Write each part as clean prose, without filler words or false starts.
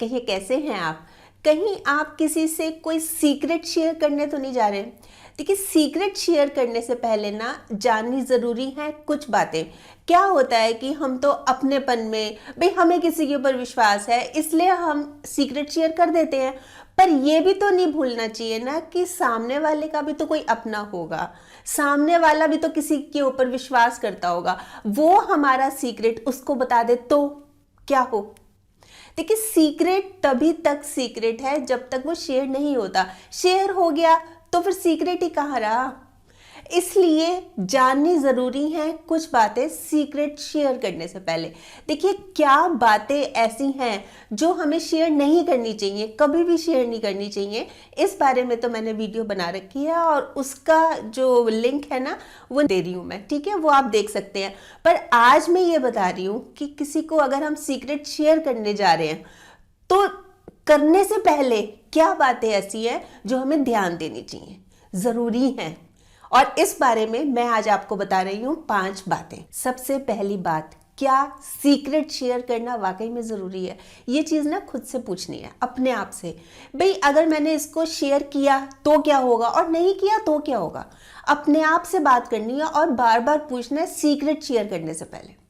कहिए कैसे हैं आप। कहीं आप किसी से कोई सीक्रेट शेयर करने तो नहीं जा रहे। देखिए, सीक्रेट शेयर करने से पहले ना जाननी ज़रूरी है कुछ बातें। क्या होता है कि हम तो अपनेपन में, भाई हमें किसी के ऊपर विश्वास है इसलिए हम सीक्रेट शेयर कर देते हैं, पर यह भी तो नहीं भूलना चाहिए ना कि सामने वाले का भी तो कोई अपना होगा, सामने वाला भी तो किसी के ऊपर विश्वास करता होगा। वो हमारा सीक्रेट उसको बता दे तो क्या हो। देखिए, सीक्रेट तभी तक सीक्रेट है जब तक वो शेयर नहीं होता। शेयर हो गया तो फिर सीक्रेट ही कहाँ रहा। इसलिए जाननी जरूरी है कुछ बातें सीक्रेट शेयर करने से पहले। देखिए, क्या बातें ऐसी हैं जो हमें शेयर नहीं करनी चाहिए, कभी भी शेयर नहीं करनी चाहिए, इस बारे में तो मैंने वीडियो बना रखी है और उसका जो लिंक है ना वो दे रही हूं मैं, ठीक है, वो आप देख सकते हैं। पर आज मैं ये बता रही हूं कि किसी को अगर हम सीक्रेट शेयर करने जा रहे हैं तो करने से पहले क्या बातें ऐसी हैं जो हमें ध्यान देनी चाहिए, जरूरी हैं। और इस बारे में मैं आज आपको बता रही हूं 5 बातें। सबसे पहली बात, क्या सीक्रेट शेयर करना वाकई में जरूरी है? ये चीज ना खुद से पूछनी है, अपने आप से। भाई अगर मैंने इसको शेयर किया तो क्या होगा और नहीं किया तो क्या होगा। अपने आप से बात करनी है और बार बार पूछना है सीक्रेट शेयर करने से पहले।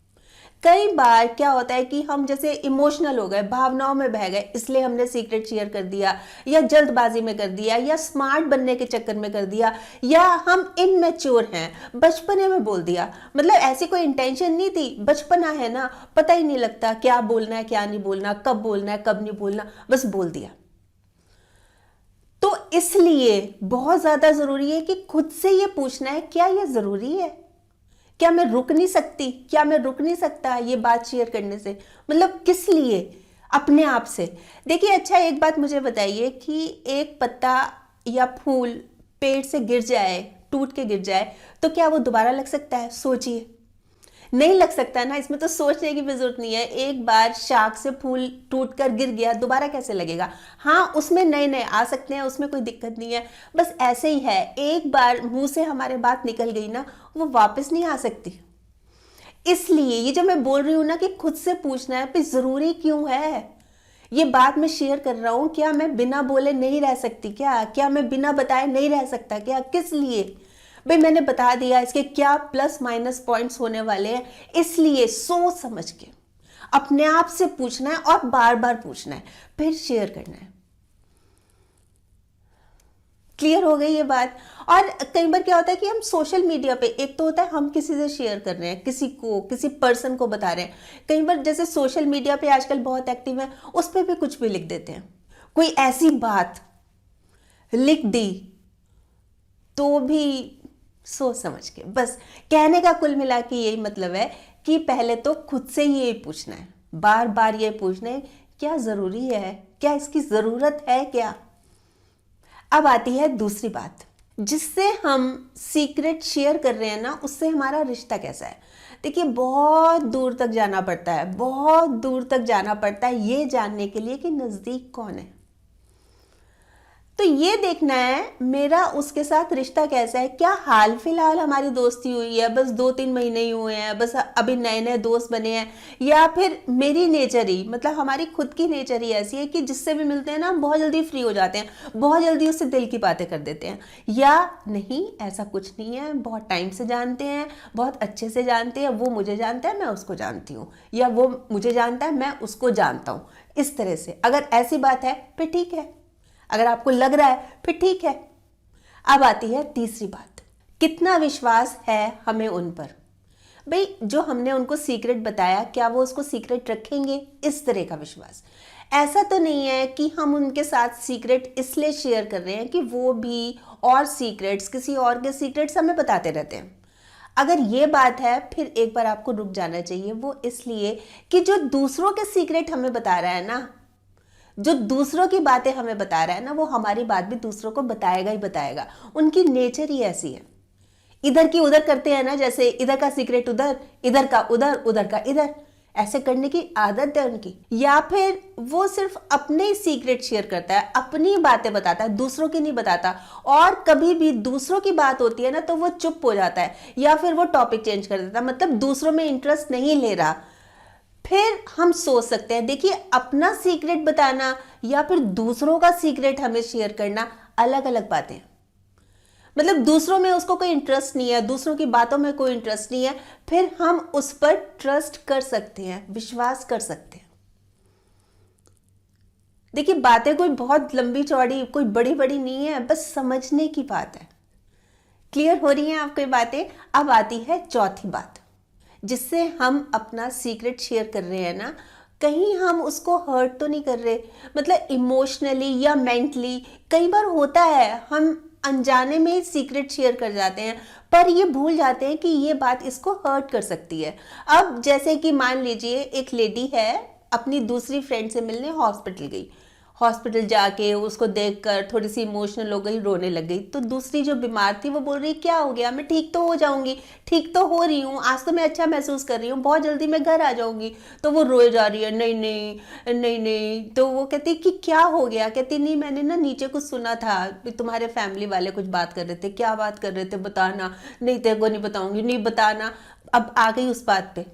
कई बार क्या होता है कि हम जैसे इमोशनल हो गए, भावनाओं में बह गए, इसलिए हमने सीक्रेट शेयर कर दिया, या जल्दबाजी में कर दिया, या स्मार्ट बनने के चक्कर में कर दिया, या हम इनमेच्योर हैं, बचपने में बोल दिया। मतलब ऐसी कोई इंटेंशन नहीं थी, बचपना है ना, पता ही नहीं लगता क्या बोलना है क्या नहीं बोलना, कब बोलना है कब नहीं बोलना, बस बोल दिया। तो इसलिए बहुत ज्यादा जरूरी है कि खुद से ये पूछना है, क्या ये जरूरी है? क्या मैं रुक नहीं सकती, क्या मैं रुक नहीं सकता ये बात शेयर करने से? मतलब किस लिए? अपने आप से। देखिए, अच्छा एक बात मुझे बताइए कि एक पत्ता या फूल पेड़ से गिर जाए, टूट के गिर जाए, तो क्या वो दोबारा लग सकता है? सोचिए, नहीं लग सकता ना। इसमें तो सोचने की भी जरूरत नहीं है। एक बार शाख से फूल टूट कर गिर गया, दोबारा कैसे लगेगा? हाँ, उसमें नए नए आ सकते हैं, उसमें कोई दिक्कत नहीं है। बस ऐसे ही है, एक बार मुंह से हमारे बात निकल गई ना, वो वापस नहीं आ सकती। इसलिए ये जो मैं बोल रही हूं ना कि खुद से पूछना है, फिर जरूरी क्यों है ये बात मैं शेयर कर रहा हूं। क्या मैं बिना बोले नहीं रह सकती? क्या मैं बिना बताए नहीं रह सकता? क्या, किस लिए? भाई मैंने बता दिया इसके क्या प्लस माइनस पॉइंट्स होने वाले हैं, इसलिए सोच समझ के अपने आप से पूछना है और बार बार पूछना है, फिर शेयर करना है। क्लियर हो गई ये बात? और कई बार क्या होता है कि हम सोशल मीडिया पे, एक तो होता है हम किसी से शेयर कर रहे हैं, किसी को, किसी पर्सन को बता रहे हैं। कई बार जैसे सोशल मीडिया पे आजकल बहुत एक्टिव है, उस पर भी कुछ भी लिख देते हैं। कोई ऐसी बात लिख दी तो भी सोच समझ के। बस कहने का कुल मिला के यही मतलब है कि पहले तो खुद से ही यही पूछना है, बार बार ये पूछना है, क्या जरूरी है, क्या इसकी जरूरत है क्या। अब आती है दूसरी बात, जिससे हम सीक्रेट शेयर कर रहे हैं ना, उससे हमारा रिश्ता कैसा है। देखिए, बहुत दूर तक जाना पड़ता है, बहुत दूर तक जाना पड़ता है ये जानने के लिए कि नजदीक कौन है। तो ये देखना है मेरा उसके साथ रिश्ता कैसा है। क्या हाल फिलहाल हमारी दोस्ती हुई है, बस 2-3 महीने ही हुए हैं, बस अभी नए नए दोस्त बने हैं, या फिर मेरी नेचर ही, मतलब हमारी खुद की नेचर ही ऐसी है कि जिससे भी मिलते हैं ना हम बहुत जल्दी फ्री हो जाते हैं, बहुत जल्दी उससे दिल की बातें कर देते हैं। या नहीं, ऐसा कुछ नहीं है, बहुत टाइम से जानते हैं, बहुत अच्छे से जानते हैं, वो मुझे जानता है मैं उसको जानती हूँ, या वो मुझे जानता है मैं उसको जानता हूँ। इस तरह से अगर ऐसी बात है फिर ठीक है, अगर आपको लग रहा है फिर ठीक है। अब आती है तीसरी बात, कितना विश्वास है हमें उन पर। भाई जो हमने उनको सीक्रेट बताया, क्या वो उसको सीक्रेट रखेंगे? इस तरह का विश्वास। ऐसा तो नहीं है कि हम उनके साथ सीक्रेट इसलिए शेयर कर रहे हैं कि वो भी और सीक्रेट्स, किसी और के सीक्रेट्स हमें बताते रहते हैं। अगर ये बात है फिर एक बार आपको रुक जाना चाहिए। वो इसलिए कि जो दूसरों के सीक्रेट हमें बता रहा है ना, जो दूसरों की बातें हमें बता रहा है ना, वो हमारी बात भी दूसरों को बताएगा ही बताएगा। उनकी नेचर ही ऐसी है। इधर की उधर करते हैं ना, जैसे इधर का सीक्रेट उधर, इधर का उधर, उधर का इधर, ऐसे करने की आदत है उनकी। या फिर वो सिर्फ अपने ही सीक्रेट शेयर करता है, अपनी बातें बताता है, दूसरों की नहीं बताता। और कभी भी दूसरों की बात होती है ना तो वो चुप हो जाता है, या फिर वो टॉपिक चेंज कर देता है, मतलब दूसरों में इंटरेस्ट नहीं ले रहा। फिर हम सोच सकते हैं। देखिए, अपना सीक्रेट बताना या फिर दूसरों का सीक्रेट हमें शेयर करना अलग अलग बातें हैं। मतलब दूसरों में उसको कोई इंटरेस्ट नहीं है, दूसरों की बातों में कोई इंटरेस्ट नहीं है, फिर हम उस पर ट्रस्ट कर सकते हैं, विश्वास कर सकते हैं। देखिए, बातें कोई बहुत लंबी चौड़ी, कोई बड़ी बड़ी नहीं है, बस समझने की बात है। क्लियर हो रही हैं आपको ये बातें? अब आती है चौथी बात, जिससे हम अपना सीक्रेट शेयर कर रहे हैं ना, कहीं हम उसको हर्ट तो नहीं कर रहे, मतलब इमोशनली या मेंटली। कई बार होता है हम अनजाने में ही सीक्रेट शेयर कर जाते हैं, पर ये भूल जाते हैं कि ये बात इसको हर्ट कर सकती है। अब जैसे कि मान लीजिए एक लेडी है, अपनी दूसरी फ्रेंड से मिलने हॉस्पिटल गई, हॉस्पिटल जाके उसको देखकर थोड़ी सी इमोशनल हो गई, रोने लग गई। तो दूसरी जो बीमार थी वो बोल रही, क्या हो गया, मैं ठीक तो हो जाऊंगी, ठीक तो हो रही हूँ, आज तो मैं अच्छा महसूस कर रही हूँ, बहुत जल्दी मैं घर आ जाऊंगी। तो वो रोए जा रही है, नहीं नहीं नहीं नहीं। तो वो कहती कि क्या हो गया? कहती नहीं, मैंने ना नीचे कुछ सुना था, तुम्हारे फैमिली वाले कुछ बात कर रहे थे। क्या बात कर रहे थे, बताना। नहीं, तेरे को नहीं बताऊंगी, नहीं बताना। अब आ गई उस बात पे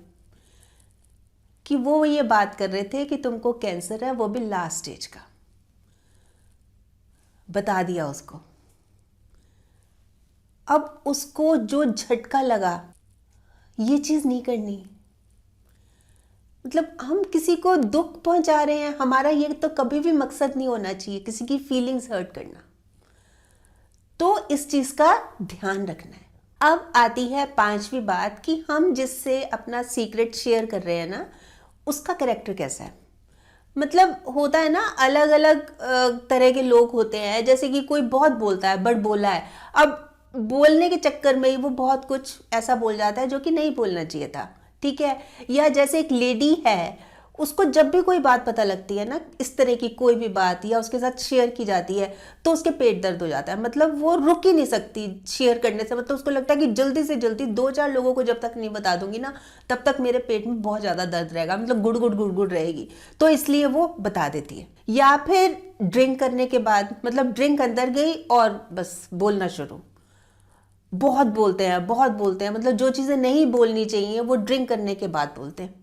कि वो ये बात कर रहे थे कि तुमको कैंसर है, वो भी लास्ट स्टेज का। बता दिया उसको। अब उसको जो झटका लगा, ये चीज नहीं करनी। मतलब हम किसी को दुख पहुंचा रहे हैं, हमारा ये तो कभी भी मकसद नहीं होना चाहिए किसी की फीलिंग्स हर्ट करना। तो इस चीज का ध्यान रखना है। अब आती है पांचवी बात कि हम जिससे अपना सीक्रेट शेयर कर रहे हैं ना, उसका कैरेक्टर कैसा है। मतलब होता है ना, अलग अलग तरह के लोग होते हैं। जैसे कि कोई बहुत बोलता है, बड़ बोला है, अब बोलने के चक्कर में ही वो बहुत कुछ ऐसा बोल जाता है जो कि नहीं बोलना चाहिए था, ठीक है। या जैसे एक लेडी है, उसको जब भी कोई बात पता लगती है ना, इस तरह की कोई भी बात या उसके साथ शेयर की जाती है, तो उसके पेट दर्द हो जाता है। मतलब वो रुक ही नहीं सकती शेयर करने से। मतलब उसको लगता है कि जल्दी से जल्दी 2-4 लोगों को जब तक नहीं बता दूंगी ना, तब तक मेरे पेट में बहुत ज़्यादा दर्द रहेगा, मतलब गुड़ गुड़ गुड़ गुड़ रहेगी। तो इसलिए वो बता देती है। या फिर ड्रिंक करने के बाद, मतलब ड्रिंक अंदर गई और बस बोलना शुरू। बहुत बोलते हैं, बहुत बोलते हैं, मतलब जो चीज़ें नहीं बोलनी चाहिए वो ड्रिंक करने के बाद बोलते हैं।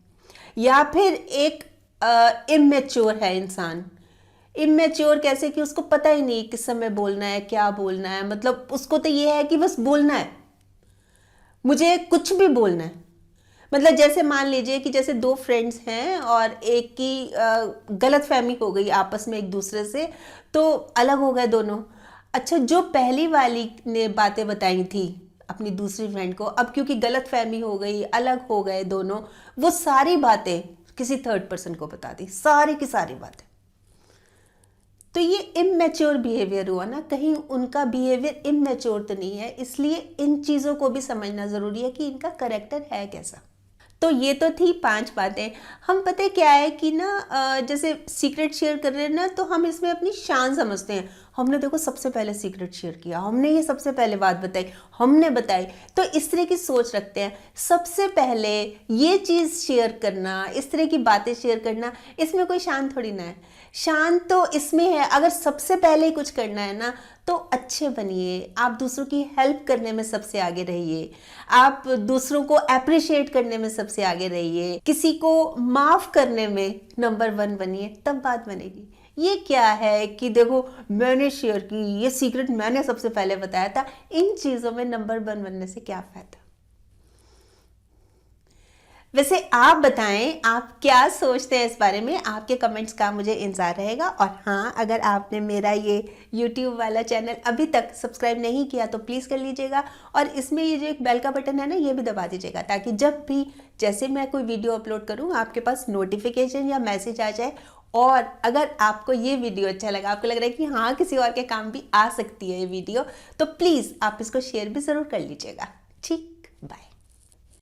या फिर एक इमेच्योर है इंसान। इमेच्योर कैसे? कि उसको पता ही नहीं किस समय बोलना है, क्या बोलना है। मतलब उसको तो ये है कि बस बोलना है, मुझे कुछ भी बोलना है। मतलब जैसे मान लीजिए कि जैसे 2 फ्रेंड्स हैं और एक की गलत फहमी हो गई आपस में एक दूसरे से, तो अलग हो गए दोनों। अच्छा, जो पहली वाली ने बातें बताई थी अपनी दूसरी फ्रेंड को, अब क्योंकि गलत फहमी हो गई, अलग हो गए दोनों, वो सारी बातें किसी थर्ड पर्सन को बता दी, सारी की सारी बातें। तो ये इमेच्योर बिहेवियर हुआ ना, कहीं उनका बिहेवियर इमेच्योर तो नहीं है। इसलिए इन चीज़ों को भी समझना ज़रूरी है कि इनका करेक्टर है कैसा। तो ये तो थी 5 बातें। हम पता है क्या है कि ना, जैसे सीक्रेट शेयर कर रहे हैं ना, तो हम इसमें अपनी शान समझते हैं। हमने देखो सबसे पहले सीक्रेट शेयर किया, हमने ये सबसे पहले बात बताई, हमने बताई। तो इस तरह की सोच रखते हैं। सबसे पहले ये चीज़ शेयर करना, इस तरह की बातें शेयर करना, इसमें कोई शान थोड़ी ना है। शान तो इसमें है, अगर सबसे पहले ही कुछ करना है ना, तो अच्छे बनिए। आप दूसरों की हेल्प करने में सबसे आगे रहिए, आप दूसरों को अप्रिशिएट करने में सबसे आगे रहिए, किसी को माफ करने में नंबर 1 बनिए, तब बात बनेगी। ये क्या है कि देखो मैंने शेयर की, ये सीक्रेट मैंने सबसे पहले बताया था, इन चीजों में नंबर 1 बनने से क्या फायदा। वैसे आप बताएं, आप क्या सोचते हैं इस बारे में? आपके कमेंट्स का मुझे इंतजार रहेगा। और हाँ, अगर आपने मेरा ये YouTube वाला चैनल अभी तक सब्सक्राइब नहीं किया तो प्लीज़ कर लीजिएगा। और इसमें ये जो एक बेल का बटन है ना, ये भी दबा दीजिएगा, ताकि जब भी जैसे मैं कोई वीडियो अपलोड करूँ आपके पास नोटिफिकेशन या मैसेज आ जाए। और अगर आपको ये वीडियो अच्छा लगा, आपको लग रहा है कि हाँ किसी और के काम भी आ सकती है ये वीडियो, तो प्लीज़ आप इसको शेयर भी ज़रूर कर लीजिएगा। ठीक।